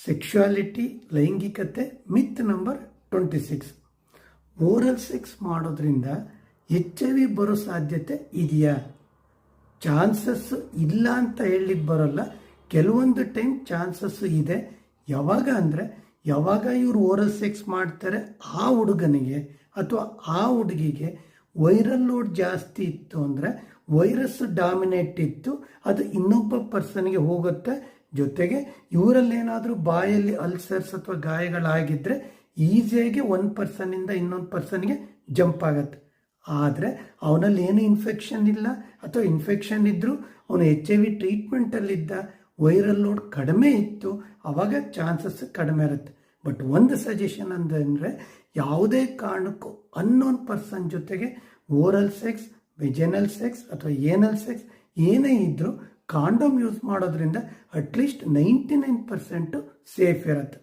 Sexuality ಲೈಂಗಿಕತೆ ಮಿತ್ number 26. Oral sex ಮಾಡೋದ್ರಿಂದ HIV ಬರೋ ಸಾಧ್ಯತೆ ಇದೆಯಾ? ಚಾನ್ಸಸ್ ಇಲ್ಲ ಅಂತ ಹೇಳಲಿಕ್ಕೆ ಬರೋಲ್ಲ, ಕೆಲವೊಂದು ಟೈಮ್ ಚಾನ್ಸಸ್ ಇದೆ. ಯಾವಾಗ ಅಂದರೆ ಯಾವಾಗ ಇವರು ಓರಲ್ ಸೆಕ್ಸ್ ಮಾಡ್ತಾರೆ ಆ ಹುಡುಗನಿಗೆ ಅಥವಾ ಆ ಹುಡುಗಿಗೆ ವೈರಲ್ ಲೋಡ್ ಜಾಸ್ತಿ ಇತ್ತು ಅಂದರೆ, ವೈರಸ್ ಡಾಮಿನೇಟ್ ಇತ್ತು, ಅದು ಇನ್ನೊಬ್ಬ ಪರ್ಸನ್ಗೆ ಹೋಗುತ್ತೆ. ಜೊತೆಗೆ ಇವರಲ್ಲೇನಾದರೂ ಬಾಯಲ್ಲಿ ಅಲ್ಸರ್ಸ್ ಅಥವಾ ಗಾಯಗಳಾಗಿದ್ದರೆ ಈಸಿಯಾಗಿ ಒಂದು ಪರ್ಸನ್ನಿಂದ ಇನ್ನೊಂದು ಪರ್ಸನ್ಗೆ ಜಂಪ್ ಆಗುತ್ತೆ. ಆದರೆ ಅವನಲ್ಲಿ ಏನು ಇನ್ಫೆಕ್ಷನ್ ಇಲ್ಲ, ಅಥವಾ ಇನ್ಫೆಕ್ಷನ್ ಇದ್ದರೂ ಅವನು HIV ಟ್ರೀಟ್ಮೆಂಟಲ್ಲಿದ್ದ, ವೈರಲ್ ಲೋಡ್ ಕಡಿಮೆ ಇತ್ತು, ಆವಾಗ ಚಾನ್ಸಸ್ ಕಡಿಮೆ ಇರುತ್ತೆ. ಬಟ್ ಒಂದು ಸಜೆಷನ್ ಅಂದರೆ ಯಾವುದೇ ಕಾರಣಕ್ಕೂ ಅನ್ನೋನ್ ಪರ್ಸನ್ ಜೊತೆಗೆ ಓರಲ್ ಸೆಕ್ಸ್, ವೆಜೆನಲ್ ಸೆಕ್ಸ್ ಅಥವಾ ಏನಲ್ ಸೆಕ್ಸ್ ಏನೇ ಇದ್ದರೂ ಕಾಂಡೋಮ್ ಯೂಸ್ ಮಾಡೋದ್ರಿಂದ ಅಟ್ಲೀಸ್ಟ್ 99% ಸೇಫ್ ಇರುತ್ತೆ.